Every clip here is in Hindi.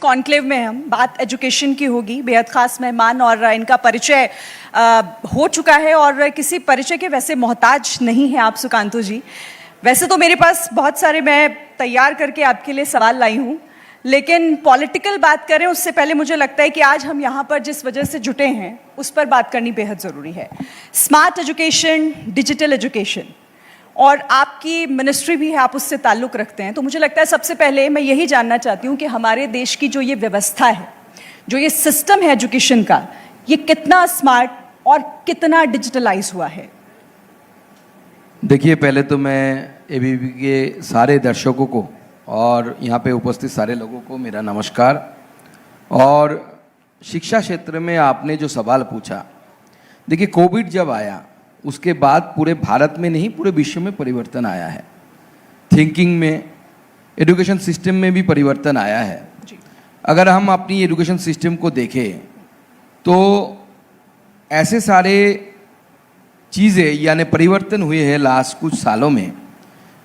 कॉन्क्लेव में हम बात एजुकेशन की होगी। बेहद ख़ास मेहमान और इनका परिचय हो चुका है और किसी परिचय के वैसे मोहताज नहीं है आप सुकांतु जी। वैसे तो मेरे पास बहुत सारे मैं तैयार करके आपके लिए सवाल लाई हूँ, लेकिन पॉलिटिकल बात करें उससे पहले मुझे लगता है कि आज हम यहाँ पर जिस वजह से जुटे हैं उस पर बात करनी बेहद ज़रूरी है। स्मार्ट एजुकेशन, डिजिटल एजुकेशन, और आपकी मिनिस्ट्री भी है, आप उससे ताल्लुक़ रखते हैं। तो मुझे लगता है सबसे पहले मैं यही जानना चाहती हूँ कि हमारे देश की जो ये व्यवस्था है, जो ये सिस्टम है एजुकेशन का, ये कितना स्मार्ट और कितना डिजिटलाइज हुआ है। देखिए, पहले तो मैं एबीपी के सारे दर्शकों को और यहाँ पे उपस्थित सारे लोगों को मेरा नमस्कार। और शिक्षा क्षेत्र में आपने जो सवाल पूछा, देखिए कोविड जब आया उसके बाद पूरे भारत में नहीं पूरे विश्व में परिवर्तन आया है। थिंकिंग में, एजुकेशन सिस्टम में भी परिवर्तन आया है। अगर हम अपनी एजुकेशन सिस्टम को देखें तो ऐसे सारे चीज़ें यानी परिवर्तन हुए हैं लास्ट कुछ सालों में,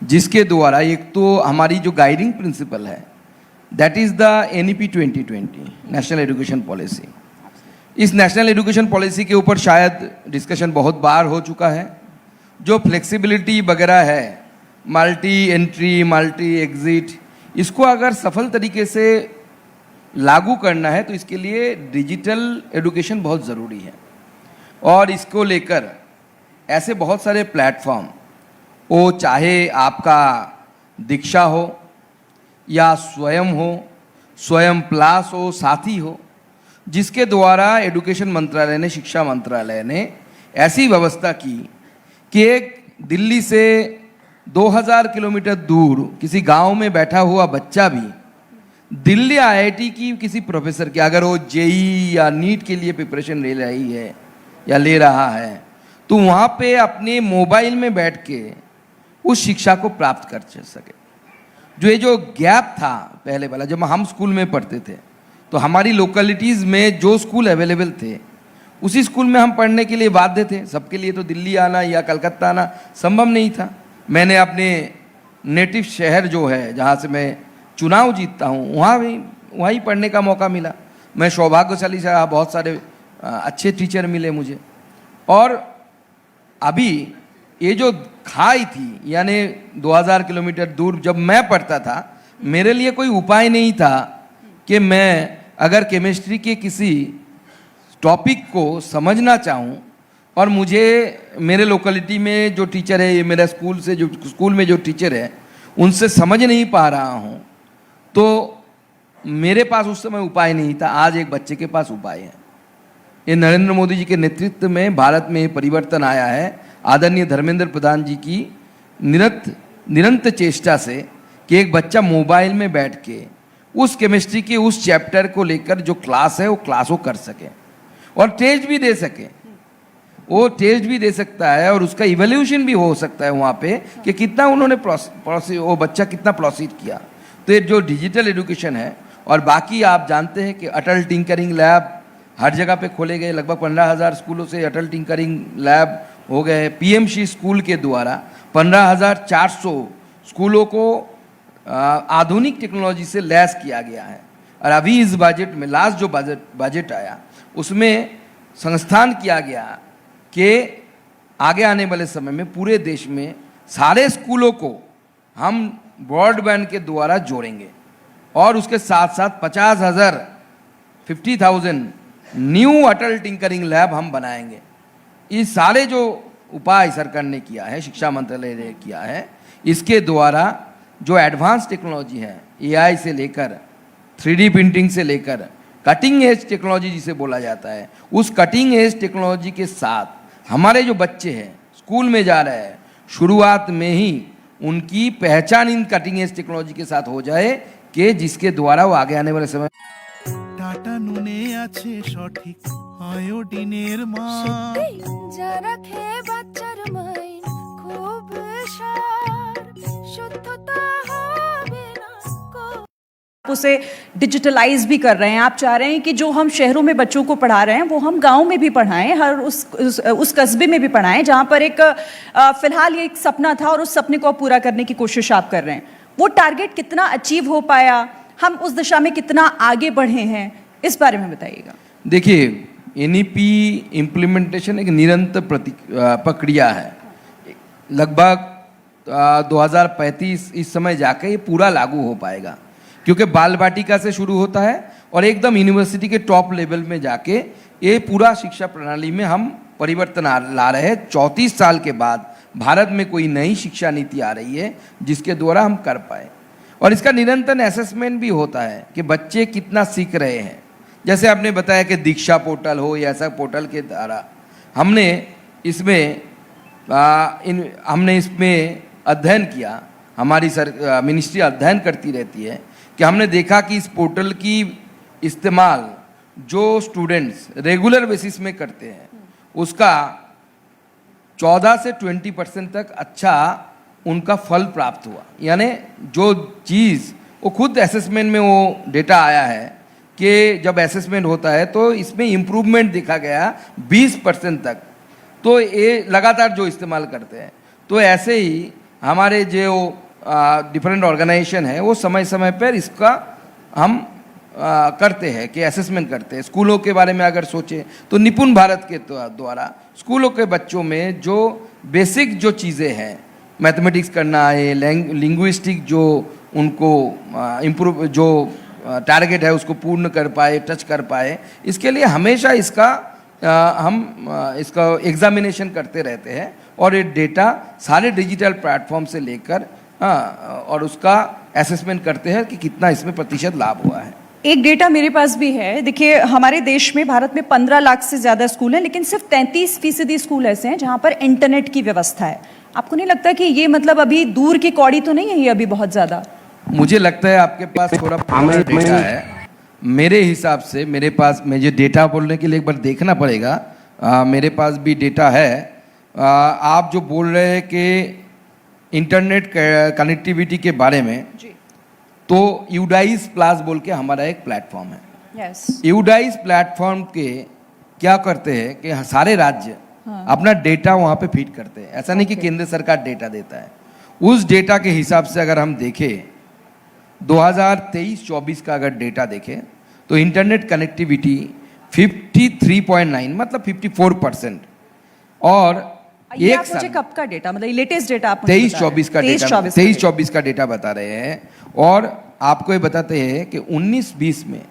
जिसके द्वारा एक तो हमारी जो गाइडिंग प्रिंसिपल है that is the NEP 2020 national education policy. इस नेशनल एजुकेशन पॉलिसी के ऊपर शायद डिस्कशन बहुत बार हो चुका है। जो फ्लेक्सिबिलिटी वगैरह है, मल्टी एंट्री, मल्टी एग्जिट, इसको अगर सफल तरीके से लागू करना है तो इसके लिए डिजिटल एजुकेशन बहुत ज़रूरी है। और इसको लेकर ऐसे बहुत सारे प्लेटफॉर्म, वो चाहे आपका दीक्षा हो या स्वयं हो, स्वयं प्लस हो, साथी हो, जिसके द्वारा एजुकेशन मंत्रालय ने, शिक्षा मंत्रालय ने ऐसी व्यवस्था की कि एक दिल्ली से 2000 किलोमीटर दूर किसी गांव में बैठा हुआ बच्चा भी दिल्ली IIT की किसी प्रोफेसर के, अगर वो JEE या नीट के लिए प्रिपरेशन ले रही है या ले रहा है, तो वहाँ पे अपने मोबाइल में बैठ के उस शिक्षा को प्राप्त कर सके। जो गैप था पहले वाला, जब हम स्कूल में पढ़ते थे तो हमारी लोकेलिटीज़ में जो स्कूल अवेलेबल थे उसी स्कूल में हम पढ़ने के लिए बाध्य थे। सबके लिए तो दिल्ली आना या कलकत्ता आना संभव नहीं था। मैंने अपने नेटिव शहर जो है जहाँ से मैं चुनाव जीतता हूँ वहीं पढ़ने का मौका मिला। मैं सौभाग्यशाली से, बहुत सारे अच्छे टीचर मिले मुझे। और अभी ये जो खाई थी यानी 2000 किलोमीटर दूर जब मैं पढ़ता था, मेरे लिए कोई उपाय नहीं था कि मैं अगर केमिस्ट्री के किसी टॉपिक को समझना चाहूँ और मुझे मेरे लोकेलिटी में जो टीचर है, ये मेरा स्कूल में जो टीचर है, उनसे समझ नहीं पा रहा हूँ, तो मेरे पास उस समय उपाय नहीं था। आज एक बच्चे के पास उपाय है। ये नरेंद्र मोदी जी के नेतृत्व में भारत में परिवर्तन आया है, आदरणीय धर्मेंद्र प्रधान जी की निरंतर चेष्टा से, कि एक बच्चा मोबाइल में बैठ के उस केमिस्ट्री के उस चैप्टर को लेकर जो क्लास है वो क्लास वो कर सके और टेस्ट भी दे सके। वो टेस्ट भी दे सकता है और उसका इवैल्यूएशन भी हो सकता है वहाँ पे कि कितना उन्होंने वो बच्चा कितना प्रोसीड किया। तो ये जो डिजिटल एजुकेशन है, और बाकी आप जानते हैं कि अटल टिंकरिंग लैब हर जगह पे खोले गए। लगभग 15,000 स्कूलों से अटल टिंकरिंग लैब हो गए। PMC स्कूल के द्वारा 15,400 स्कूलों को आधुनिक टेक्नोलॉजी से लैस किया गया है। और अभी इस बजट में, लास्ट जो बजट आया उसमें संस्थान किया गया कि आगे आने वाले समय में पूरे देश में सारे स्कूलों को हम ब्रॉडबैंड के द्वारा जोड़ेंगे और उसके साथ साथ 50,000 न्यू अटल टिंकरिंग लैब हम बनाएंगे। ये सारे जो उपाय सरकार ने किया है, शिक्षा मंत्रालय ने किया है, इसके द्वारा जो एडवांस टेक्नोलॉजी है, AI से लेकर 3D प्रिंटिंग से लेकर कटिंग एज टेक्नोलॉजी जिसे बोला जाता है, उस कटिंग एज टेक्नोलॉजी के साथ हमारे जो बच्चे हैं स्कूल में जा रहे हैं, शुरुआत में ही उनकी पहचान इन कटिंग एज टेक्नोलॉजी के साथ हो जाए कि जिसके द्वारा वो आगे आने वाले समय টাটা নুনে আছে সঠিক আয়োডিনের মান যারা খেয়ে বাচ্চার মাইন খুব সার শুদ্ধতা হবে না उसे डिजिटलाइज भी कर रहे हैं। आप चाह रहे हैं कि जो हम शहरों में बच्चों को पढ़ा रहे हैं वो हम गांव में भी पढ़ाएं, हर उस कस्बे में भी पढ़ाएं जहां पर एक फिलहाल ये एक सपना था और उस सपने को पूरा करने की कोशिश आप कर रहे हैं। वो टारगेट कितना अचीव हो पाया, हम उस दिशा में कितना आगे बढ़े हैं, इस बारे में बताइएगा। देखिए, एनईपी इम्प्लीमेंटेशन एक निरंतर प्रक्रिया है। लगभग 2035 इस समय जाके ये पूरा लागू हो पाएगा, क्योंकि बाल बाटिका से शुरू होता है और एकदम यूनिवर्सिटी के टॉप लेवल में जाके ये पूरा शिक्षा प्रणाली में हम परिवर्तन ला रहे हैं। 34 साल के बाद भारत में कोई नई शिक्षा नीति आ रही है जिसके द्वारा हम कर पाए, और इसका निरंतर असेसमेंट भी होता है कि बच्चे कितना सीख रहे हैं। जैसे आपने बताया कि दीक्षा पोर्टल हो या ऐसा पोर्टल के द्वारा हमने इसमें अध्ययन किया, हमारी मिनिस्ट्री अध्ययन करती रहती है कि हमने देखा कि इस पोर्टल की इस्तेमाल जो स्टूडेंट्स रेगुलर बेसिस में करते हैं उसका 14 से 20% तक अच्छा उनका फल प्राप्त हुआ। यानी जो चीज़ वो खुद असेसमेंट में वो डेटा आया है कि जब असेसमेंट होता है तो इसमें इम्प्रूवमेंट दिखा गया 20% तक। तो ये लगातार जो इस्तेमाल करते हैं, तो ऐसे ही हमारे जो डिफरेंट ऑर्गेनाइजेशन है वो समय समय पर इसका हम करते हैं कि असेसमेंट करते हैं। स्कूलों के बारे में अगर सोचें तो निपुण भारत के द्वारा स्कूलों के बच्चों में जो बेसिक जो चीज़ें हैं, मैथमेटिक्स करना है, लिंग्विस्टिक जो उनको इम्प्रूव जो टारगेट है उसको पूर्ण कर पाए, टच कर पाए, इसके लिए हमेशा इसका हम इसका एग्जामिनेशन करते रहते हैं और ये डेटा सारे डिजिटल प्लेटफॉर्म से लेकर और उसका असेसमेंट करते हैं कि कितना इसमें प्रतिशत लाभ हुआ है। एक डेटा मेरे पास भी है। देखिए, हमारे देश में, भारत में 15 लाख से ज़्यादा स्कूल हैं, लेकिन सिर्फ 33% स्कूल ऐसे हैं जहाँ पर इंटरनेट की व्यवस्था है। आपको नहीं लगता कि ये मतलब अभी दूर की कौड़ी तो नहीं है ये अभी बहुत ज़्यादा? मुझे लगता है आपके पास थोड़ा पुराना डेटा है। मेरे हिसाब से मेरे पास, मुझे डेटा बोलने के लिए एक बार देखना पड़ेगा। मेरे पास भी डेटा है। आप जो बोल रहे हैं कि इंटरनेट कनेक्टिविटी के बारे में जी, तो यूडाइस प्लस बोल के हमारा एक प्लेटफॉर्म है। यस। यूडाइस प्लेटफॉर्म के क्या करते हैं कि सारे राज्य अपना डेटा वहाँ पे फीड करते हैं। ऐसा नहीं कि केंद्र सरकार डेटा देता है। उस डेटा के हिसाब से अगर हम देखें 2023-24 का अगर डेटा देखें तो इंटरनेट कनेक्टिविटी 53.9 मतलब 54%। और ये एक आप मुझे साल कब का डेटा, मतलब लेटेस्ट डेटा आप मुझे बता रहे हैं? 23-24 का डेटा, 23-24 का डेटा बता रहे हैं। और आपको ये बताते हैं कि 19-20 में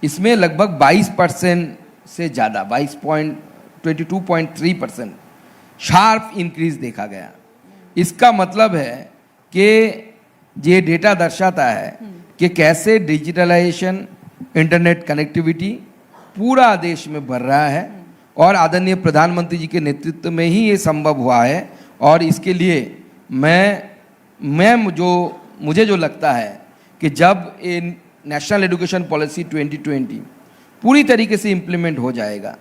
इसमें लगभग 22% से ज़्यादा 22.3% शार्प इंक्रीज देखा गया। इसका मतलब है कि ये डेटा दर्शाता है कि कैसे डिजिटलाइजेशन, इंटरनेट कनेक्टिविटी पूरा देश में बढ़ रहा है और आदरणीय प्रधानमंत्री जी के नेतृत्व में ही ये संभव हुआ है। और इसके लिए मुझे जो लगता है कि जब ये नेशनल एजुकेशन पॉलिसी 2020 पूरी तरीके से इम्प्लीमेंट हो जाएगा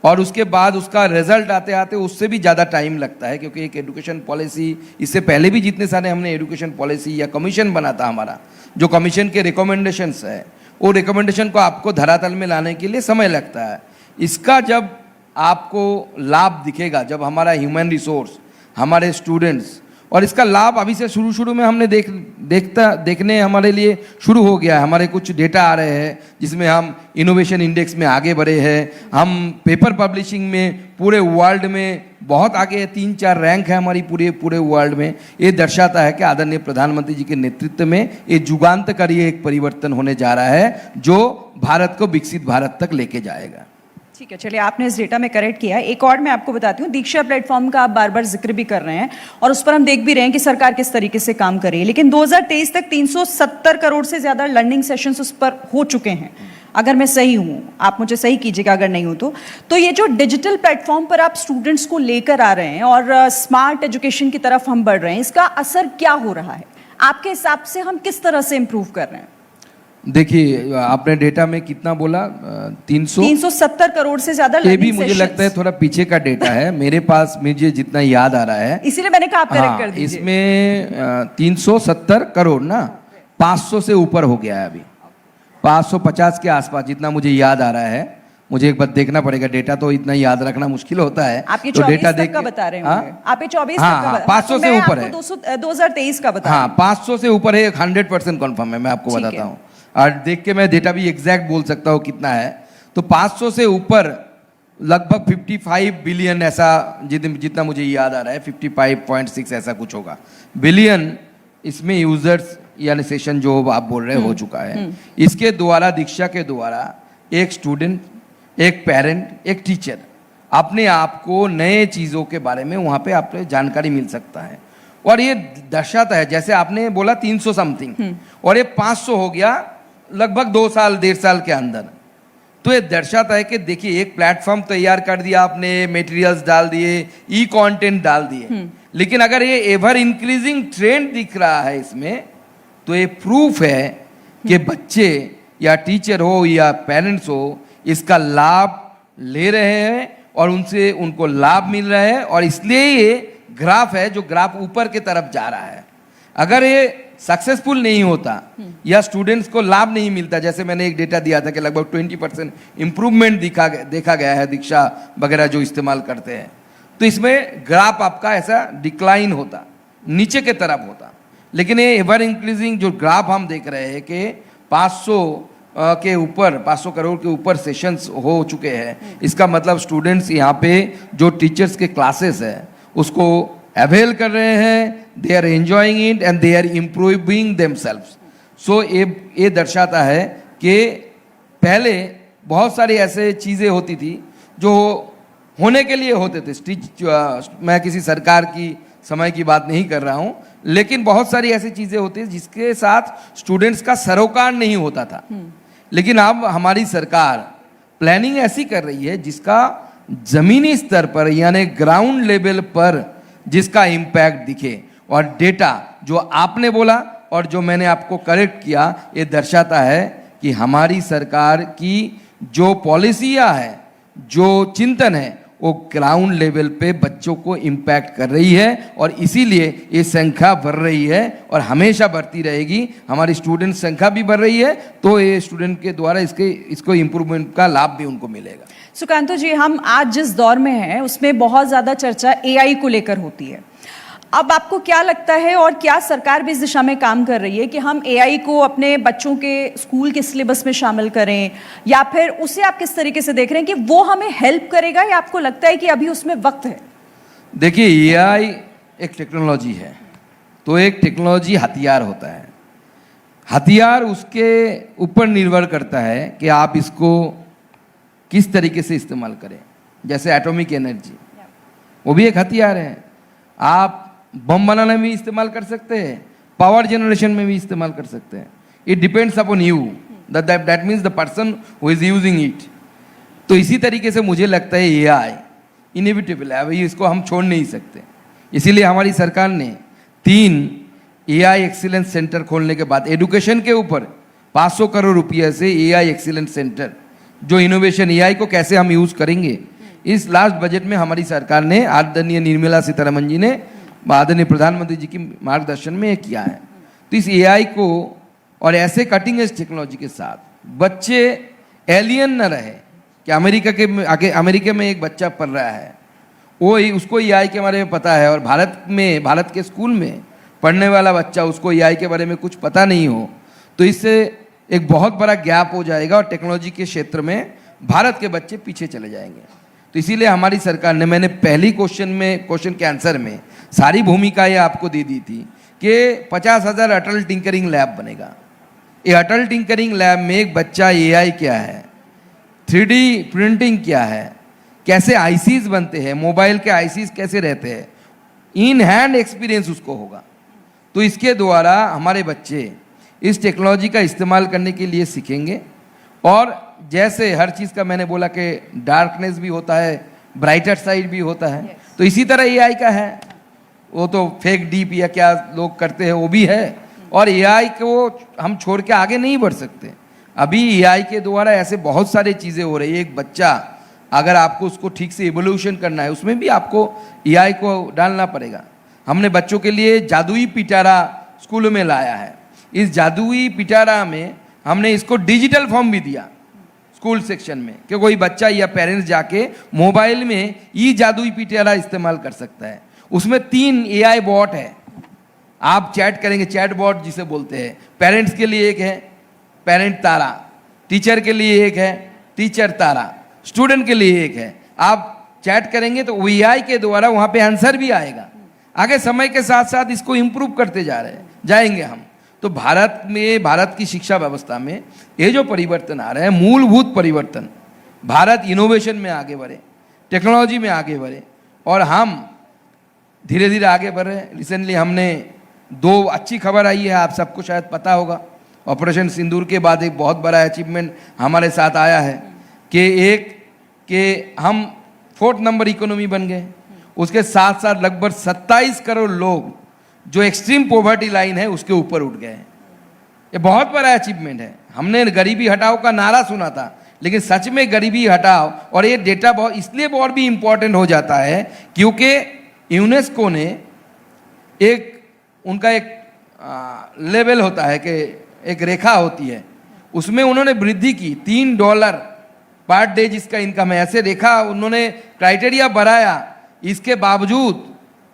और उसके बाद उसका रिजल्ट आते आते उससे भी ज़्यादा टाइम लगता है, क्योंकि एक एजुकेशन पॉलिसी, इससे पहले भी जितने सारे हमने एजुकेशन पॉलिसी या कमीशन बना था, हमारा जो कमीशन के रिकमेंडेशंस है वो रिकमेंडेशन को आपको धरातल में लाने के लिए समय लगता है। इसका जब आपको लाभ दिखेगा, जब हमारा ह्यूमन रिसोर्स, हमारे स्टूडेंट्स, और इसका लाभ अभी से शुरू में हमने देखने हमारे लिए शुरू हो गया है। हमारे कुछ डेटा आ रहे हैं जिसमें हम इनोवेशन इंडेक्स में आगे बढ़े हैं, हम पेपर पब्लिशिंग में पूरे वर्ल्ड में बहुत आगे है, 3-4 रैंक है हमारी पूरे वर्ल्ड में। ये दर्शाता है कि आदरणीय प्रधानमंत्री जी के नेतृत्व में ये जुगांतकारी एक परिवर्तन होने जा रहा है जो भारत को विकसित भारत तक लेके जाएगा। ठीक है, चलिए, आपने इस डेटा में करेक्ट किया। एक और मैं आपको बताती हूँ, दीक्षा प्लेटफॉर्म का आप बार बार जिक्र भी कर रहे हैं और उस पर हम देख भी रहे हैं कि सरकार किस तरीके से काम कर रही है। लेकिन 2023 तक 370 करोड़ से ज़्यादा लर्निंग सेशंस उस पर हो चुके हैं, अगर मैं सही हूँ, आप मुझे सही कीजिएगा अगर नहीं हूँ तो ये जो डिजिटल प्लेटफॉर्म पर आप स्टूडेंट्स को लेकर आ रहे हैं और स्मार्ट एजुकेशन की तरफ हम बढ़ रहे हैं, इसका असर क्या हो रहा है आपके हिसाब से? हम किस तरह से इम्प्रूव कर रहे हैं? देखिए, आपने डेटा में कितना बोला? 370 करोड़ से ज्यादा। ये भी मुझे लगता है थोड़ा पीछे का डेटा है। मेरे पास मुझे जितना याद आ रहा है, इसीलिए मैंने कहा आप करेक्ट कर दीजिए। इसमें 370 करोड़ ना 500 से ऊपर हो गया है अभी, 550 के आसपास जितना मुझे याद आ रहा है। मुझे एक बार देखना पड़ेगा, डेटा तो इतना याद रखना मुश्किल होता है। आप ये तो 24 डेटा तक का बता रहे हाँ? होंगे, आप ये 24 हाँ, तक का हाँ, बता- 500 से मैं ऊपर आपको है। 2023 का बता हाँ, 500 से ऊपर है, 100% कन्फर्म है, मैं आपको ठीक बताता है। हूँ। और देख के मैं डेटा भी एग्जैक्ट बोल सकता हूँ कितना है। तो 500 से ऊपर लगभग 55 बिलियन, ऐसा जितना मुझे याद आ रहा है, 55.6 ऐसा कुछ होगा बिलियन, इसमें यूजर्स यानी सेशन जो आप बोल रहे हो चुका है। इसके द्वारा, दीक्षा के द्वारा, एक स्टूडेंट, एक पेरेंट, एक टीचर अपने आप को नए चीज़ों के बारे में वहाँ पे आपको जानकारी मिल सकता है। और ये दर्शाता है, जैसे आपने बोला 300 समथिंग और ये 500 हो गया लगभग 2 साल 1.5 साल के अंदर। तो ये दर्शाता है कि देखिए, एक प्लेटफॉर्म तैयार कर दिया आपने, मटेरियल्स डाल दिए, ई कंटेंट डाल दिए, लेकिन अगर ये एवर इंक्रीजिंग ट्रेंड दिख रहा है इसमें, तो ये प्रूफ है कि बच्चे या टीचर हो या पेरेंट्स हो, इसका लाभ ले रहे हैं और उनसे उनको लाभ मिल रहा है। और इसलिए ये ग्राफ है जो ग्राफ ऊपर की तरफ जा रहा है। अगर ये सक्सेसफुल नहीं होता या स्टूडेंट्स को लाभ नहीं मिलता, जैसे मैंने एक डेटा दिया था कि लगभग 20% इंप्रूवमेंट देखा गया है दीक्षा वगैरह जो इस्तेमाल करते हैं, तो इसमें ग्राफ आपका ऐसा डिक्लाइन होता, नीचे के तरफ होता। लेकिन ये एवर इंक्रीजिंग जो ग्राफ हम देख रहे हैं कि 500 के ऊपर, 500 करोड़ के ऊपर सेशंस हो चुके हैं, इसका मतलब स्टूडेंट्स यहाँ पे जो टीचर्स के क्लासेस है उसको अवेल कर रहे हैं, they are enjoying it and they are improving themselves. So ये दर्शाता है कि पहले बहुत सारी ऐसे चीज़ें होती थी जो होने के लिए होते थे। मैं किसी सरकार की समय की बात नहीं कर रहा हूँ, लेकिन बहुत सारी ऐसी चीज़ें होती हैं जिसके साथ स्टूडेंट्स का सरोकार नहीं होता था। लेकिन अब हमारी सरकार प्लानिंग ऐसी कर रही है जिसका जमीनी स्तर पर यानी ग्राउंड लेवल पर जिसका इम्पैक्ट दिखे। और डेटा जो आपने बोला और जो मैंने आपको करेक्ट किया, ये दर्शाता है कि हमारी सरकार की जो पॉलिसियाँ है, जो चिंतन है, वो ग्राउंड लेवल पे बच्चों को इम्पैक्ट कर रही है। और इसीलिए ये संख्या बढ़ रही है और हमेशा बढ़ती रहेगी। हमारी स्टूडेंट संख्या भी बढ़ रही है, तो ये स्टूडेंट के द्वारा इसको इम्प्रूवमेंट का लाभ भी उनको मिलेगा। सुकांतु जी, हम आज जिस दौर में हैं उसमें बहुत ज़्यादा चर्चा एआई को लेकर होती है। अब आपको क्या लगता है और क्या सरकार भी इस दिशा में काम कर रही है कि हम एआई को अपने बच्चों के स्कूल के सिलेबस में शामिल करें, या फिर उसे आप किस तरीके से देख रहे हैं कि वो हमें हेल्प करेगा, या आपको लगता है कि अभी उसमें वक्त है? देखिए, एआई एक टेक्नोलॉजी है, तो एक टेक्नोलॉजी हथियार होता है। हथियार उसके ऊपर निर्भर करता है कि आप इसको किस तरीके से इस्तेमाल करें। जैसे एटॉमिक एनर्जी, वो भी एक हथियार है। आप बम बनाने में भी इस्तेमाल कर सकते हैं, पावर जनरेशन में भी इस्तेमाल कर सकते हैं। It depends upon you, that means the person who is using it. तो इसी तरीके से मुझे लगता है एआई इनएविटेबल है, अभी इसको हम छोड़ नहीं सकते। इसीलिए हमारी सरकार ने 3 एआई एक्सीलेंस सेंटर खोलने के बाद एडुकेशन के ऊपर 500 करोड़ रुपये से एआई एक्सीलेंस सेंटर, जो इनोवेशन एआई को कैसे हम यूज करेंगे, इस लास्ट बजट में हमारी सरकार ने, आदरणीय निर्मला सीतारमण जी ने, आदरणीय प्रधानमंत्री जी की मार्गदर्शन में किया है। तो इस एआई को और ऐसे कटिंग एज टेक्नोलॉजी के साथ बच्चे एलियन न रहे कि अमेरिका में एक बच्चा पढ़ रहा है, वो उसको एआई के बारे में पता है, और भारत के स्कूल में पढ़ने वाला बच्चा, उसको एआई के बारे में कुछ पता नहीं हो, तो इससे एक बहुत बड़ा गैप हो जाएगा और टेक्नोलॉजी के क्षेत्र में भारत के बच्चे पीछे चले जाएंगे। तो इसीलिए हमारी सरकार ने, मैंने पहली क्वेश्चन के आंसर में सारी भूमिकाएं आपको दे दी थी कि 50,000 अटल टिंकरिंग लैब बनेगा। ये अटल टिंकरिंग लैब में एक बच्चा एआई क्या है, 3D प्रिंटिंग क्या है, कैसे आईसीज बनते हैं, मोबाइल के आईसीज कैसे रहते हैं, इन हैंड एक्सपीरियंस उसको होगा। तो इसके द्वारा हमारे बच्चे इस टेक्नोलॉजी का इस्तेमाल करने के लिए सीखेंगे। और जैसे हर चीज़ का मैंने बोला कि डार्कनेस भी होता है, ब्राइटर साइड भी होता है, तो इसी तरह एआई का है। वो तो फेक डीप या क्या लोग करते हैं वो भी है, और एआई को हम छोड़ के आगे नहीं बढ़ सकते। अभी एआई के द्वारा ऐसे बहुत सारी चीज़ें हो रही है। एक बच्चा अगर आपको उसको ठीक से इवोल्यूशन करना है, उसमें भी आपको एआई को डालना पड़ेगा। हमने बच्चों के लिए जादुई पिटारा स्कूलों में लाया है। इस जादुई पिटारा में हमने इसको डिजिटल फॉर्म भी दिया, स्कूल सेक्शन में कि कोई बच्चा या पेरेंट्स जाके मोबाइल में ई जादुई पीटीआर इस्तेमाल कर सकता है। उसमें 3 AI बॉट है, आप चैट करेंगे, चैट बॉट जिसे बोलते हैं। पेरेंट्स के लिए एक है पेरेंट तारा, टीचर के लिए एक है टीचर तारा, स्टूडेंट के लिए एक है। आप चैट करेंगे तो AI के द्वारा वहां पे आंसर भी आएगा। आगे समय के साथ साथ इसको इम्प्रूव करते जाएंगे हम। तो भारत की शिक्षा व्यवस्था में ये जो परिवर्तन आ रहे हैं, मूलभूत परिवर्तन, भारत इनोवेशन में आगे बढ़े, टेक्नोलॉजी में आगे बढ़े, और हम धीरे धीरे आगे बढ़ रहे हैं। रिसेंटली हमने 2 अच्छी खबर आई है, आप सबको शायद पता होगा। ऑपरेशन सिंदूर के बाद एक बहुत बड़ा अचीवमेंट हमारे साथ आया है कि हम 4th नंबर इकोनॉमी बन गए। उसके साथ साथ लगभग 27 करोड़ लोग जो एक्सट्रीम पॉवर्टी लाइन है उसके ऊपर उठ गए हैं। ये बहुत बड़ा अचीवमेंट है। हमने गरीबी हटाओ का नारा सुना था, लेकिन सच में गरीबी हटाओ, और ये डेटा बहुत इसलिए बहुत भी इंपॉर्टेंट हो जाता है क्योंकि यूनेस्को ने उनका एक लेवल होता है कि एक रेखा होती है, उसमें उन्होंने वृद्धि की $3 पर डे जिसका इनकम है, ऐसे रेखा उन्होंने क्राइटेरिया बढ़ाया। इसके बावजूद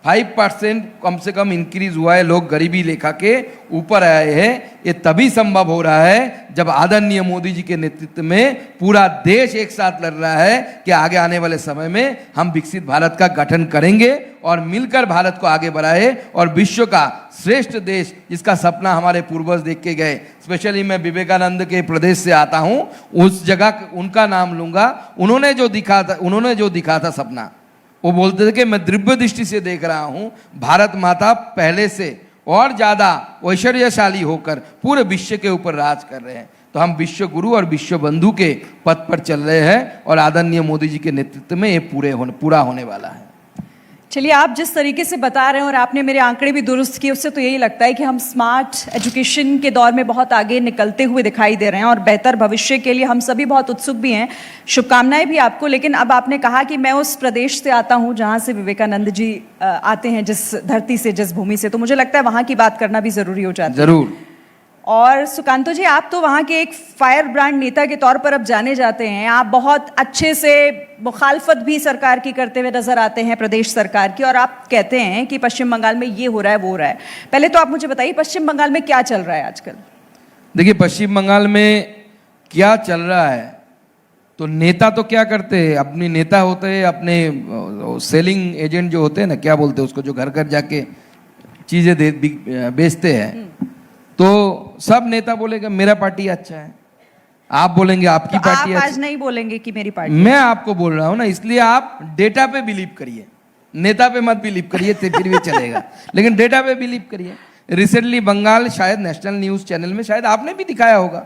5% कम से कम इंक्रीज हुआ है, लोग गरीबी रेखा के ऊपर आए हैं। ये तभी संभव हो रहा है जब आदरणीय मोदी जी के नेतृत्व में पूरा देश एक साथ लड़ रहा है कि आगे आने वाले समय में हम विकसित भारत का गठन करेंगे और मिलकर भारत को आगे बढ़ाए और विश्व का श्रेष्ठ देश जिसका सपना हमारे पूर्वज देख के गए। स्पेशली मैं विवेकानंद के प्रदेश से आता हूं, उस जगह उनका नाम लूंगा। उन्होंने जो दिखा था सपना, वो बोलते थे कि मैं दिव्य दृष्टि से देख रहा हूं, भारत माता पहले से और ज्यादा ऐश्वर्यशाली होकर पूरे विश्व के ऊपर राज कर रहे हैं। तो हम विश्व गुरु और विश्व बंधु के पथ पर चल रहे हैं और आदरणीय मोदी जी के नेतृत्व में ये पूरा होने वाला है। चलिए, आप जिस तरीके से बता रहे हैं और आपने मेरे आंकड़े भी दुरुस्त किए, उससे तो यही लगता है कि हम स्मार्ट एजुकेशन के दौर में बहुत आगे निकलते हुए दिखाई दे रहे हैं और बेहतर भविष्य के लिए हम सभी बहुत उत्सुक भी हैं। शुभकामनाएं भी आपको। लेकिन अब आपने कहा कि मैं उस प्रदेश से आता हूं जहां से विवेकानंद जी आते हैं, जिस धरती से, जिस भूमि से, तो मुझे लगता है वहां की बात करना भी जरूरी हो जाता है। जरूर। और सुकांतो जी, आप तो वहाँ के एक फायर ब्रांड नेता के तौर पर अब जाने जाते हैं। आप बहुत अच्छे से मुखालफत भी सरकार की करते हुए नजर आते हैं, प्रदेश सरकार की, और आप कहते हैं कि पश्चिम बंगाल में ये हो रहा है, वो हो रहा है। पहले तो आप मुझे बताइए, पश्चिम बंगाल में क्या चल रहा है आजकल? देखिए, पश्चिम बंगाल में क्या चल रहा है, तो नेता तो क्या करते हैं, अपने नेता होते हैं, अपने सेलिंग एजेंट जो होते हैं ना, क्या बोलते हैं उसको, जो घर घर जाके चीजें बेचते हैं। तो सब नेता बोलेगा मेरा पार्टी अच्छा है, आप बोलेंगे आपकी तो पार्टी आप अच्छी। आज नहीं बोलेंगे कि मेरी पार्टी। मैं आपको बोल रहा हूं ना, इसलिए आप डेटा पे बिलीव करिए, नेता पे मत बिलीव करिए, तो फिर भी चलेगा, लेकिन डेटा पे बिलीव करिए। रिसेंटली बंगाल, शायद नेशनल न्यूज चैनल में शायद आपने भी दिखाया होगा,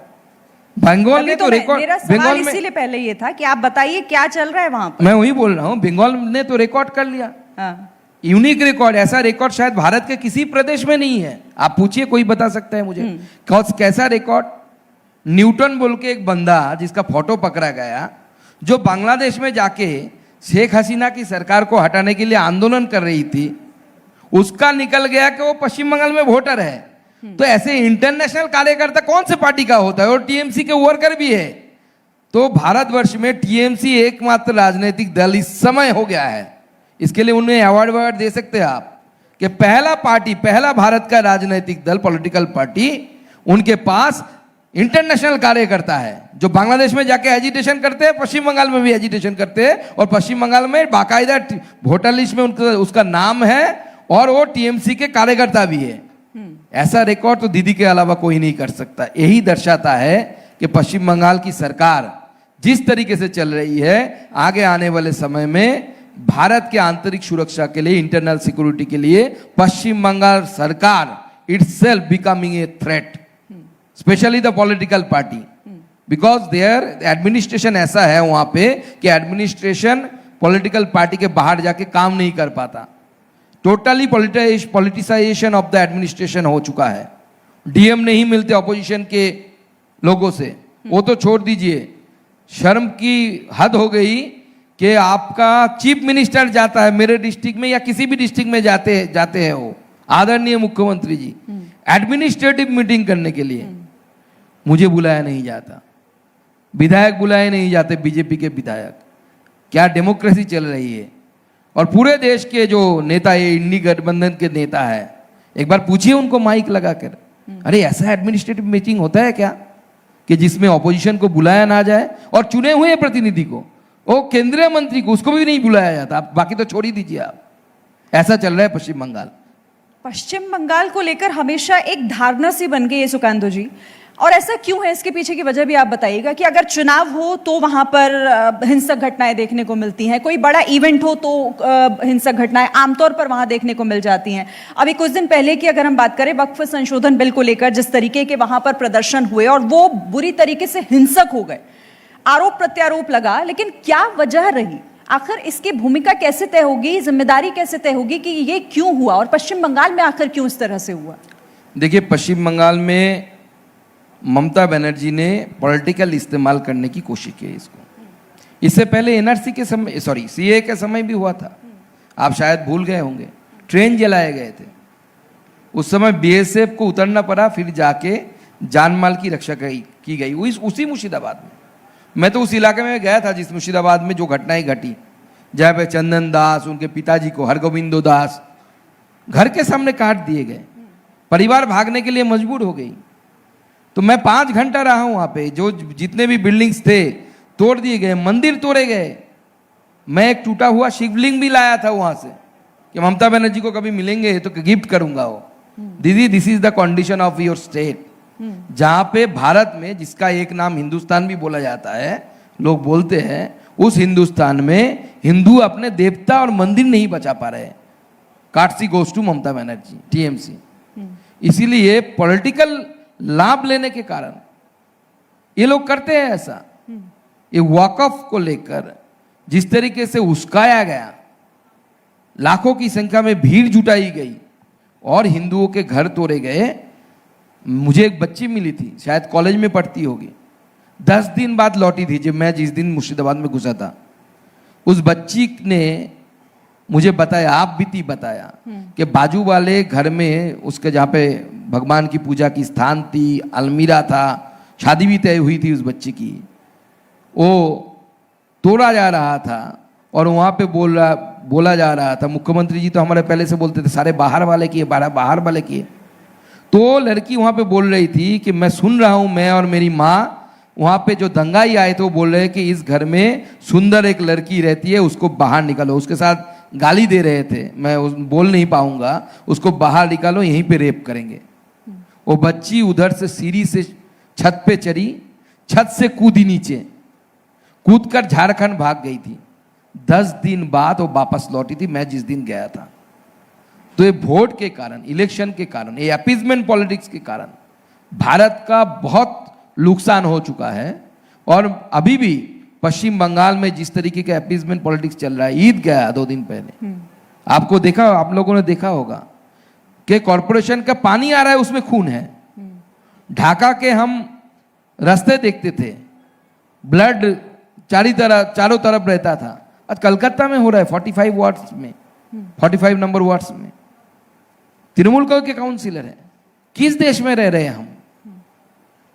बंगाल ने तो रिकॉर्ड, मेरा सवाल इसीलिए पहले ये था कि आप बताइए क्या चल रहा है वहां पर। मैं वही बोल रहा हूँ, बंगाल ने तो रिकॉर्ड कर लिया। हाँ। यूनिक रिकॉर्ड, ऐसा रिकॉर्ड शायद भारत के किसी प्रदेश में नहीं है। आप पूछिए, कोई बता सकता है मुझे कैसा रिकॉर्ड? न्यूटन बोल के एक बंदा जिसका फोटो पकड़ा गया, जो बांग्लादेश में जाके शेख हसीना की सरकार को हटाने के लिए आंदोलन कर रही थी, उसका निकल गया कि वो पश्चिम बंगाल में वोटर है। तो ऐसे इंटरनेशनल कार्यकर्ता कौन से पार्टी का होता है, और टीएमसी के वर्कर भी है। तो भारतवर्ष में टीएमसी एकमात्र राजनीतिक दल इस समय हो गया है। इसके लिए उन्हें अवार्ड दे सकते हैं आप, कि पहला भारत का राजनीतिक दल, पॉलिटिकल पार्टी, उनके पास इंटरनेशनल कार्यकर्ता है, जो बांग्लादेश में जाके एजिटेशन करते हैं, पश्चिम बंगाल में भी एजिटेशन करते हैं, और पश्चिम बंगाल में बाकायदा वोटर लिस्ट में उसका नाम है, और वो टीएमसी के कार्यकर्ता भी है। ऐसा रिकॉर्ड तो दीदी के अलावा कोई नहीं कर सकता। यही दर्शाता है कि पश्चिम बंगाल की सरकार जिस तरीके से चल रही है, आगे आने वाले समय में भारत के आंतरिक सुरक्षा के लिए, इंटरनल सिक्योरिटी के लिए, पश्चिम बंगाल सरकार itself becoming a threat, especially the political party, because their administration ऐसा है वहां पे कि एडमिनिस्ट्रेशन पॉलिटिकल पार्टी के बाहर जाके काम नहीं कर पाता। Totally politicisation of the administration हो चुका है। डीएम नहीं मिलते ऑपोजिशन के लोगों से, वो तो छोड़ दीजिए, शर्म की हद हो गई कि आपका चीफ मिनिस्टर जाता है मेरे डिस्ट्रिक्ट में या किसी भी डिस्ट्रिक्ट में जाते हैं वो आदरणीय मुख्यमंत्री जी एडमिनिस्ट्रेटिव मीटिंग करने के लिए, मुझे बुलाया नहीं जाता। विधायक बुलाए नहीं जाते बीजेपी के विधायक। क्या डेमोक्रेसी चल रही है? और पूरे देश के जो नेता ये इंडी गठबंधन के नेता है, एक बार पूछिए उनको माइक लगाकर, अरे ऐसा एडमिनिस्ट्रेटिव मीटिंग होता है क्या कि जिसमें ऑपोजिशन को बुलाया ना जाए? और चुने हुए प्रतिनिधि को, वो केंद्रीय मंत्री को, उसको भी नहीं बुलाया जाता। आप बाकी तो छोड़ ही दीजिए आप। ऐसा चल रहा है पश्चिम बंगाल। पश्चिम बंगाल को लेकर हमेशा एक धारणा सी बन गई है सुकांतु जी, और ऐसा क्यों है? इसके पीछे की वजह भी आप बताइएगा कि अगर चुनाव हो तो वहां पर हिंसक घटनाएं देखने को मिलती हैं, कोई बड़ा इवेंट हो तो हिंसक घटनाएं आमतौर पर वहां देखने को मिल जाती हैं। अभी कुछ दिन पहले की अगर हम बात करें वक्फ संशोधन बिल को लेकर, जिस तरीके के वहां पर प्रदर्शन हुए और वो बुरी तरीके से हिंसक हो गए, आरोप प्रत्यारोप लगा, लेकिन क्या वजह रही? आखिर इसकी भूमिका कैसे तय होगी, जिम्मेदारी कैसे तय होगी कि ये क्यों हुआ, और पश्चिम बंगाल में आखिर क्यों इस तरह से हुआ? देखिए, पश्चिम बंगाल में ममता बनर्जी ने पॉलिटिकल इस्तेमाल करने की कोशिश की इसको। इससे पहले एनआरसी के समय, सॉरी सीए के समय भी हुआ था, आप शायद भूल गए होंगे। ट्रेन जलाए गए थे, उस समय बीएसएफ को उतरना पड़ा, फिर जाके जान माल की रक्षा की गई उसी मुर्शिदाबाद में। मैं तो उस इलाके में गया था जिस मुर्शिदाबाद में जो घटनाएं घटी, जहाँ पे चंदन दास, उनके पिताजी को हरगोविंदो दास घर के सामने काट दिए गए, परिवार भागने के लिए मजबूर हो गई। तो मैं 5 घंटा रहा हूं वहां पे, जो जितने भी बिल्डिंग्स थे तोड़ दिए गए, मंदिर तोड़े गए। मैं एक टूटा हुआ शिवलिंग भी लाया था वहां से कि ममता बनर्जी को कभी मिलेंगे तो गिफ्ट करूंगा वो। दीदी, this is the condition of your state. जहां पे भारत में, जिसका एक नाम हिंदुस्तान भी बोला जाता है, लोग बोलते हैं, उस हिंदुस्तान में हिंदू अपने देवता और मंदिर नहीं बचा पा रहे। Courtesy goes to Mamata Banerjee, TMC. इसीलिए पॉलिटिकल लाभ लेने के कारण ये लोग करते हैं ऐसा। ये वक़्फ़ को लेकर जिस तरीके से उस्काया गया, लाखों की संख्या में भीड़ जुटाई गई और हिंदुओं के घर तोड़े गए। मुझे एक बच्ची मिली थी, शायद कॉलेज में पढ़ती होगी, 10 दिन बाद लौटी थी जब मैं जिस दिन मुर्शिदाबाद में घुसा था। उस बच्ची ने मुझे बताया, आप बीती बताया कि बाजू वाले घर में उसके जहाँ पे भगवान की पूजा की स्थान थी, अलमीरा था, शादी भी तय हुई थी उस बच्ची की, वो तोड़ा जा रहा था और वहाँ पे बोला जा रहा था, मुख्यमंत्री जी तो हमारे पहले से बोलते थे सारे बाहर वाले किए, बाहर वाले किए। तो लड़की वहाँ पे बोल रही थी कि मैं सुन रहा हूँ, मैं और मेरी माँ वहाँ पे जो दंगाई आए थे वो बोल रहे कि इस घर में सुंदर एक लड़की रहती है, उसको बाहर निकालो। उसके साथ गाली दे रहे थे, मैं बोल नहीं पाऊंगा, उसको बाहर निकालो, यहीं पे रेप करेंगे। वो बच्ची उधर से सीढ़ी से छत पे चढ़ी, छत से कूदी नीचे, कूदकर झारखंड भाग गई थी। 10 दिन बाद वो वापस लौटी थी, मैं जिस दिन गया था। तो ये वोट के कारण, इलेक्शन के कारण, ये अपीजमेंट पॉलिटिक्स के कारण भारत का बहुत नुकसान हो चुका है। और अभी भी पश्चिम बंगाल में जिस तरीके का अपीजमेंट पॉलिटिक्स चल रहा है, ईद गया 2 दिन पहले, आपको देखा, आप लोगों ने देखा होगा कि कॉरपोरेशन का पानी आ रहा है, उसमें खून है। ढाका के हम रास्ते देखते थे, ब्लड चारों तरफ रहता था। आज कलकत्ता में हो रहा है 45 वार्ड्स में, 45 नंबर वार्ड्स में। तृणमूल के काउंसिलर है। किस देश में रह रहे हैं हम?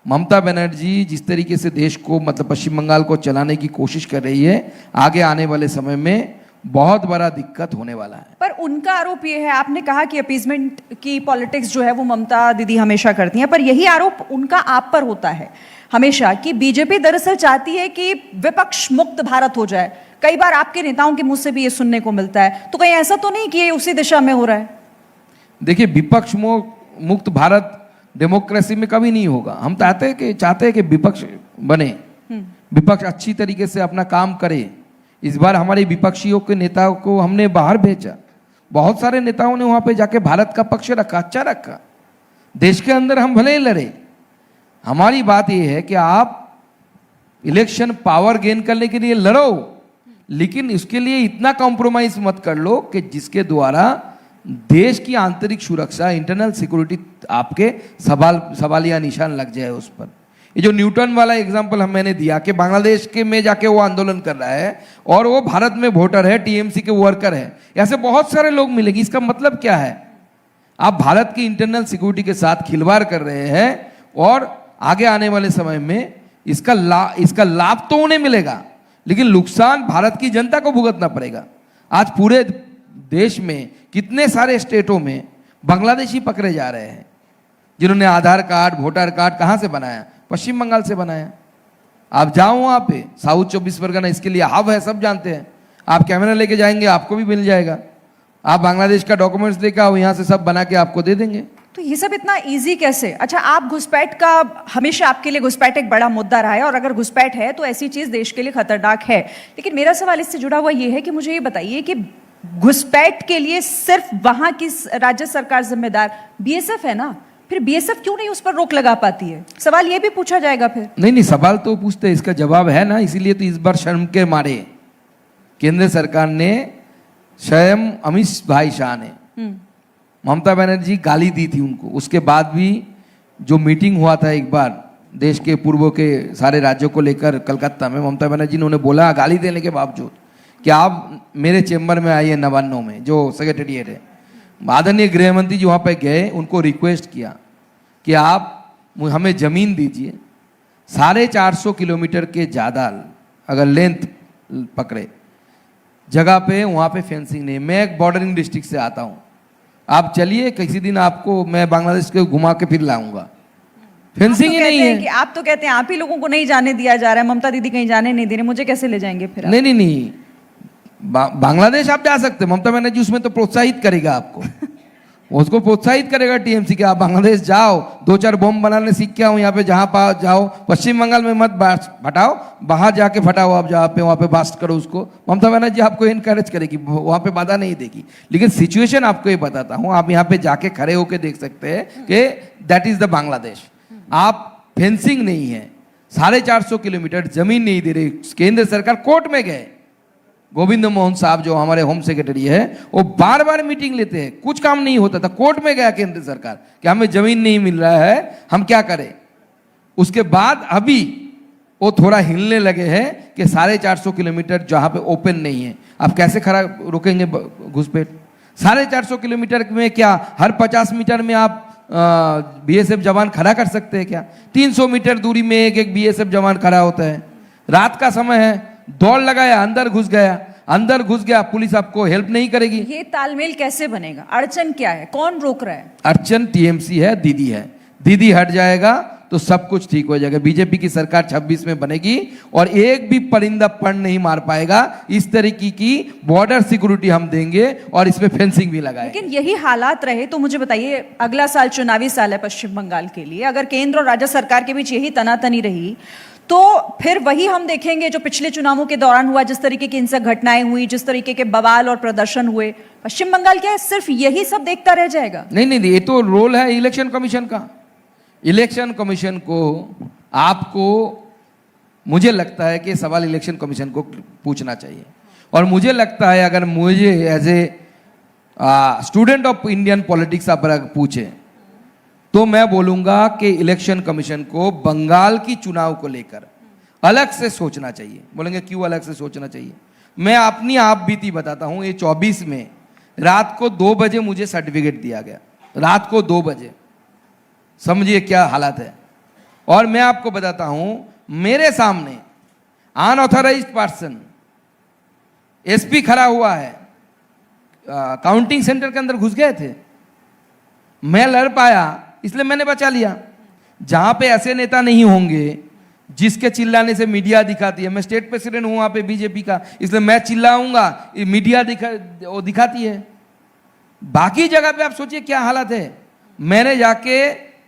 ममता बनर्जी जिस तरीके से देश को, मतलब पश्चिम बंगाल को चलाने की कोशिश कर रही है, आगे आने वाले समय में बहुत बड़ा दिक्कत होने वाला है। पर उनका आरोप ये है, आपने कहा कि अपीजमेंट की पॉलिटिक्स जो है वो ममता दीदी हमेशा करती हैं, पर यही आरोप उनका आप पर होता है हमेशा कि बीजेपी दरअसल चाहती है कि विपक्ष मुक्त भारत हो जाए। कई बार आपके नेताओं के मुंह से भी ये सुनने को मिलता है, तो कहीं ऐसा तो नहीं कि ये उसी दिशा में हो रहा है? देखिए, विपक्ष मुक्त भारत डेमोक्रेसी में कभी नहीं होगा। हम चाहते हैं कि विपक्ष बने, विपक्ष अच्छी तरीके से अपना काम करे। इस बार हमारे विपक्षियों के नेताओं को हमने बाहर भेजा, बहुत सारे नेताओं ने वहां पे जाके भारत का पक्ष रखा, अच्छा रखा। देश के अंदर हम भले ही लड़े, हमारी बात यह है कि आप इलेक्शन पावर गेन करने के लिए लड़ो, लेकिन इसके लिए इतना कॉम्प्रोमाइज मत कर लो कि जिसके द्वारा देश की आंतरिक सुरक्षा, इंटरनल सिक्योरिटी, आपके सवालिया निशान लग जाए उस पर। ये जो न्यूटन वाला एग्जांपल मैंने दिया कि बांग्लादेश के में जाके वो आंदोलन कर रहा है और वो भारत में वोटर है, टीएमसी के वर्कर है, ऐसे बहुत सारे लोग मिलेंगे। इसका मतलब क्या है? आप भारत की इंटरनल सिक्योरिटी के साथ खिलवाड़ कर रहे हैं और आगे आने वाले समय में इसका लाभ तो उन्हें मिलेगा, लेकिन नुकसान भारत की जनता को भुगतना पड़ेगा। आज पूरे देश में कितने सारे स्टेटों में बांग्लादेशी पकड़े जा रहे हैं, जिन्होंने आधार कार्ड, वोटर कार्ड कहां से बनाया? पश्चिम बंगाल से बनाया। आप जाओ वहां पे, साउथ 24 परगना इसके लिए हब है, सब जानते हैं। आप कैमरा लेके जाएंगे, आपको भी मिल जाएगा। आप बांग्लादेश का डॉक्यूमेंट्स लेकर आओ, यहां से सब बना के आपको दे देंगे। तो ये सब इतना इजी कैसे? अच्छा, आप घुसपैठ का, हमेशा आपके लिए घुसपैठ एक बड़ा मुद्दा रहा है, और अगर घुसपैठ है तो ऐसी चीज देश के लिए खतरनाक है। लेकिन मेरा सवाल इससे जुड़ा हुआ ये है कि मुझे ये बताइए कि घुसपैठ के लिए सिर्फ वहां की राज्य सरकार जिम्मेदार? बीएसएफ है ना, फिर बीएसएफ क्यों नहीं उस पर रोक लगा पाती है? सवाल ये भी पूछा जाएगा फिर। नहीं, सवाल तो पूछते, इसका जवाब है ना। इसीलिए तो इस बार शर्म के मारे केंद्र सरकार ने, स्वयं अमित भाई शाह ने, ममता बनर्जी गाली दी थी उनको। उसके बाद भी जो मीटिंग हुआ था एक बार देश के पूर्व के सारे राज्यों को लेकर कलकत्ता में, ममता बनर्जी ने उन्हें बोला, गाली देने के बावजूद, कि आप मेरे चेंबर में आइए, नवान्नों में जो सेक्रेटेरिएट है। आदरणीय गृह मंत्री जी वहाँ पे गए, उनको रिक्वेस्ट किया कि आप हमें ज़मीन दीजिए। 450 किलोमीटर के ज़्यादा अगर लेंथ पकड़े जगह पे, वहाँ पे फेंसिंग नहीं। मैं एक बॉर्डरिंग डिस्ट्रिक्ट से आता हूँ, आप चलिए किसी दिन, आपको मैं बांग्लादेश को घुमा के फिर लाऊंगा। फेंसिंग ही नहीं है। आप तो कहते हैं आप ही लोगों को नहीं जाने दिया जा रहा है, ममता दीदी कहीं जाने नहीं दे रही, मुझे कैसे ले जाएंगे फिर? नहीं, बांग्लादेश आप जा सकते हैं। ममता बनर्जी उसमें तो प्रोत्साहित करेगा आपको, उसको प्रोत्साहित करेगा टीएमसी के, आप बांग्लादेश जाओ, 2-4 बम बनाने सीख के आओ, यहाँ पे जहाँ पा जाओ। पश्चिम बंगाल में मत फटाओ, बाहर जाके फटाओ आप, जहाँ पे वहाँ पे बास्ट करो उसको। ममता बनर्जी आपको इनकरेज करेगी, वहाँ पे बाधा नहीं देगी। लेकिन सिचुएशन आपको ये बताता हूँ, आप यहाँ पे जाके खड़े होके देख सकते हैं कि दैट इज द बांग्लादेश। आप फेंसिंग नहीं है, 450 किलोमीटर जमीन नहीं दे रही। केंद्र सरकार कोर्ट में गए, गोविंद मोहन साहब जो हमारे होम सेक्रेटरी है, वो बार बार मीटिंग लेते हैं, कुछ काम नहीं होता था। कोर्ट में गया केंद्र सरकार कि हमें जमीन नहीं मिल रहा है, हम क्या करें। उसके बाद अभी वो थोड़ा हिलने लगे हैं कि 450 किलोमीटर जहां पे ओपन नहीं है, आप कैसे खड़ा रोकेंगे घुसपैठ? 450 किलोमीटर में क्या हर 50 मीटर में आप बीएसएफ जवान खड़ा कर सकते हैं क्या? 300 मीटर दूरी में एक बीएसएफ जवान खड़ा होता है। रात का समय है, दौड़ लगाया, अंदर घुस गया, पुलिस आपको हेल्प नहीं करेगी। ये तालमेल कैसे बनेगा? अड़चन क्या है? कौन रोक रहा है? अड़चन टीएमसी है, दीदी है। दीदी हट जाएगा तो सब कुछ ठीक हो जाएगा। बीजेपी की सरकार 26 में बनेगी और एक भी परिंदा पण नहीं मार पाएगा। इस तरीके की बॉर्डर सिक्योरिटी हम देंगे और इसमें फेंसिंग भी लगाएंगे। लेकिन यही हालात रहे तो मुझे बताइए, अगला साल चुनावी साल है पश्चिम बंगाल के लिए, अगर केंद्र और राज्य सरकार के बीच यही तनातनी रही तो फिर वही हम देखेंगे जो पिछले चुनावों के दौरान हुआ, जिस तरीके की हिंसक घटनाएं हुई, जिस तरीके के बवाल और प्रदर्शन हुए। पश्चिम बंगाल क्या है, सिर्फ यही सब देखता रह जाएगा? नहीं, ये तो रोल है इलेक्शन कमीशन का। इलेक्शन कमीशन को, आपको, मुझे लगता है कि सवाल इलेक्शन कमीशन को पूछना चाहिए। और मुझे लगता है अगर मुझे as a student of Indian politics आप अगर पूछे तो मैं बोलूंगा कि इलेक्शन कमीशन को बंगाल की चुनाव को लेकर अलग से सोचना चाहिए। बोलेंगे क्यों अलग से सोचना चाहिए? मैं अपनी आप बीती बताता हूं। ये 24 में रात को 2 बजे मुझे सर्टिफिकेट दिया गया, रात को 2 बजे। समझिए क्या हालत है। और मैं आपको बताता हूं, मेरे सामने अनऑथराइज्ड पर्सन एसपी खड़ा हुआ है, काउंटिंग सेंटर के अंदर घुस गए थे। मैं लड़ पाया इसलिए मैंने बचा लिया। जहां पे ऐसे नेता नहीं होंगे जिसके चिल्लाने से मीडिया दिखाती है, मैं स्टेट प्रेसिडेंट हूं वहां पे बीजेपी का, इसलिए मैं चिल्लाऊंगा, मीडिया दिखाती है। बाकी जगह पे आप सोचिए क्या हालत है। मैंने जाके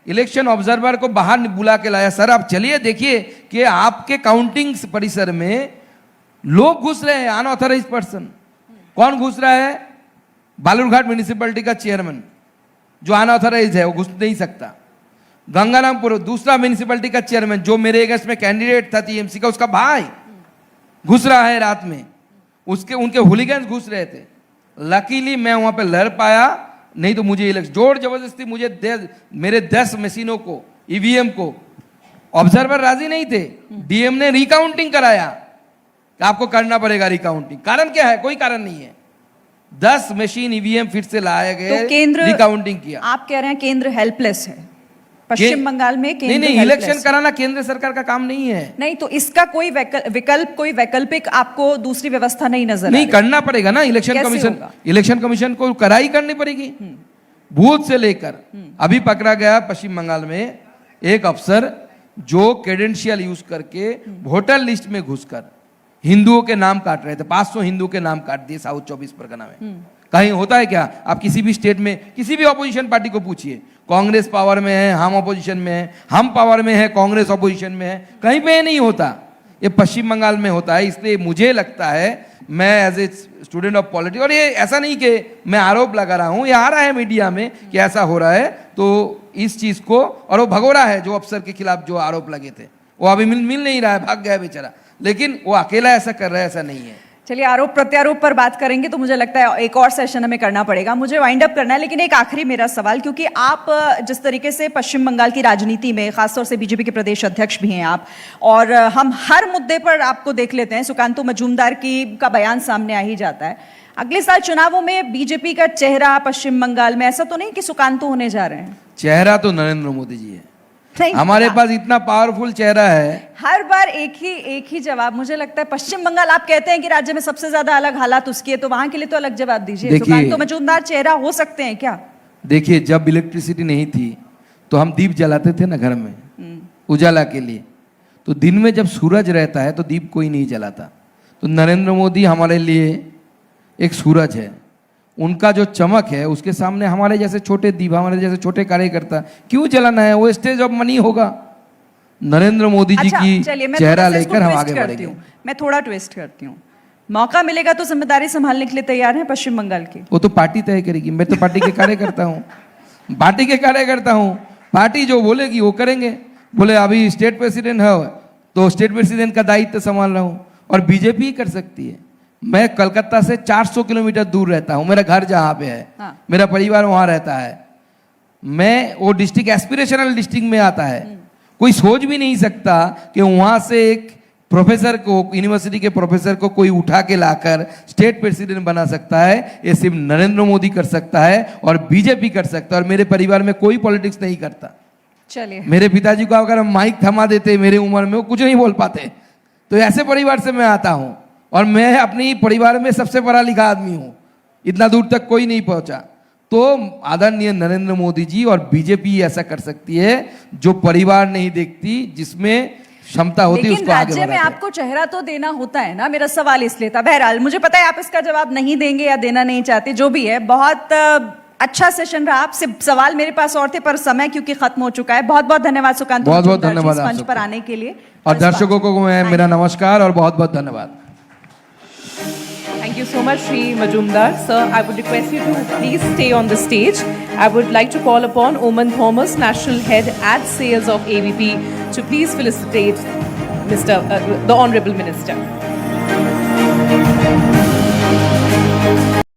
इलेक्शन ऑब्जर्वर को बाहर बुला के लाया, सर आप चलिए देखिए कि आपके काउंटिंग परिसर में लोग घुस रहे हैं, अनऑथराइज्ड पर्सन। कौन घुस रहा है? बालूरघाट म्यूनिसिपैलिटी का चेयरमैन जो अनऑथराइज्ड है, वो घुस नहीं सकता। गंगारामपुर दूसरा म्यूनिसिपैलिटी का चेयरमैन जो मेरे अगेंस्ट में कैंडिडेट था टीएमसी का, उसका भाई घुस रहा है रात में, उनके हुलिगन्स घुस रहे थे। लकीली मैं वहां पे लड़ पाया, नहीं तो मुझे इलेक्शन जोर जबरदस्ती मेरे 10 मशीनों को, ईवीएम को, ऑब्जर्वर राजी नहीं थे। डीएम ने रिकाउंटिंग कराया, आपको करना पड़ेगा रिकाउंटिंग। कारण क्या है? कोई कारण नहीं है। 10 मशीन ईवीएम फिर से लाए गए, तो केंद्र रिकाउंटिंग किया। आप कह रहे हैं केंद्र हेल्पलेस है? पश्चिम बंगाल में नहीं केंद्र नहीं, इलेक्शन helpless। कराना केंद्र सरकार का काम नहीं है। नहीं तो इसका कोई विकल्प कोई वैकल्पिक आपको दूसरी व्यवस्था नहीं नजर नहीं, आ रही? करना पड़ेगा ना। इलेक्शन कमीशन को कराई करनी पड़ेगी। बूथ से लेकर अभी पकड़ा गया पश्चिम बंगाल में एक अफसर जो क्रेडेंशियल यूज करके वोटर लिस्ट में घुसकर हिंदुओं के नाम काट रहे थे। 500 हिंदुओं के नाम काट दिए साउथ 24 परगना में। कहीं होता है क्या? आप किसी भी स्टेट में किसी भी ऑपोजिशन पार्टी को पूछिए, कांग्रेस पावर में है, हम ऑपोजिशन में है, हम पावर में है, कांग्रेस ऑपोजिशन में है, कहीं पे नहीं होता। ये पश्चिम बंगाल में होता है। इसलिए मुझे लगता है, मैं as a student of politics, और ये ऐसा नहीं कि मैं आरोप लगा रहा हूं, ये आ रहा है मीडिया में कि ऐसा हो रहा है, तो इस चीज को, और वो भगोड़ा है जो अफसर के खिलाफ जो आरोप लगे थे, वो अभी मिल नहीं रहा है, भाग गया बेचारा। लेकिन वो अकेला ऐसा कर रहा है, ऐसा नहीं है। चलिए, आरोप प्रत्यारोप पर बात करेंगे तो मुझे लगता है एक और सेशन हमें करना पड़ेगा। मुझे वाइंड अप करना है, लेकिन एक आखिरी मेरा सवाल, क्योंकि आप जिस तरीके से पश्चिम बंगाल की राजनीति में, खासतौर से बीजेपी के प्रदेश अध्यक्ष भी हैं आप, और हम हर मुद्दे पर आपको देख लेते हैं, सुकांतु मजूमदार का बयान सामने आ ही जाता है। अगले साल चुनावों में बीजेपी का चेहरा पश्चिम बंगाल में ऐसा तो नहीं कि सुकांतु होने जा रहे हैं? चेहरा तो नरेंद्र मोदी जी है। नहीं, हमारे पास इतना पावरफुल चेहरा है। हर बार एक ही जवाब। मुझे लगता है पश्चिम बंगाल, आप कहते हैं कि राज्य में सबसे ज्यादा अलग हालात उसकी है, तो वहां के लिए तो अलग जवाब दीजिए। सुकांतु मजूमदार चेहरा हो सकते हैं क्या? देखिए, जब इलेक्ट्रिसिटी नहीं थी तो हम दीप जलाते थे ना घर में उजाला के लिए। तो दिन में जब सूरज रहता है तो दीप कोई नहीं जलाता। तो नरेंद्र मोदी हमारे लिए एक सूरज है। उनका जो चमक है उसके सामने हमारे जैसे छोटे दीप, हमारे जैसे छोटे कार्यकर्ता क्यों जलाना है? वो स्टेज ऑफ मनी होगा। नरेंद्र मोदी जी की चेहरा लेकर हम आगे बढ़ेंगे। मैं थोड़ा ट्विस्ट करती हूँ, मौका मिलेगा तो जिम्मेदारी संभालने के लिए तैयार हैं पश्चिम बंगाल की? वो तो पार्टी तय करेगी। मैं तो पार्टी के कार्यकर्ता हूँ, पार्टी के कार्यकर्ता हूँ। पार्टी जो बोलेगी वो करेंगे। बोले अभी स्टेट प्रेसिडेंट है तो स्टेट प्रेसिडेंट का दायित्व संभाल रहा हूँ, और बीजेपी कर सकती है। मैं कलकत्ता से 400 किलोमीटर दूर रहता हूं, मेरा घर जहां पे है, हाँ। मेरा परिवार वहां रहता है। मैं वो डिस्ट्रिक्ट एस्पिरेशनल डिस्ट्रिक्ट में आता है। कोई सोच भी नहीं सकता कि वहां से एक प्रोफेसर को, यूनिवर्सिटी के प्रोफेसर को कोई उठा के लाकर स्टेट प्रेसिडेंट बना सकता है। ये सिर्फ नरेंद्र मोदी कर सकता है और बीजेपी कर सकता है, और मेरे परिवार में कोई पॉलिटिक्स नहीं करता। चलिए, मेरे पिताजी को अगर हम माइक थमा देते मेरे उम्र में, वो कुछ नहीं बोल पाते। तो ऐसे परिवार से मैं आता हूं, और मैं अपनी परिवार में सबसे पढ़ा लिखा आदमी हूं। इतना दूर तक कोई नहीं पहुंचा। तो आदरणीय नरेंद्र मोदी जी और बीजेपी ऐसा कर सकती है जो परिवार नहीं देखती, जिसमें क्षमता होती है उसको आगे बढ़ाते हैं। राज्य में आपको चेहरा तो देना होता है ना, मेरा सवाल इसलिए था। बहरहाल, मुझे पता है आप इसका जवाब नहीं देंगे या देना नहीं चाहते, जो भी है। बहुत अच्छा सेशन रहा। आपसे सवाल मेरे पास और थे, पर समय क्योंकि खत्म हो चुका है। बहुत बहुत धन्यवाद सुकांतु, बहुत बहुत धन्यवाद मंच पर आने के लिए, और दर्शकों को मैं मेरा नमस्कार और बहुत बहुत धन्यवाद। Thank you so much, Shri Majumdar. Sir, I would request you to please stay on the stage. I would like to call upon Oman Thomas, National Head at Sales of ABP, to please felicitate the Honourable Minister.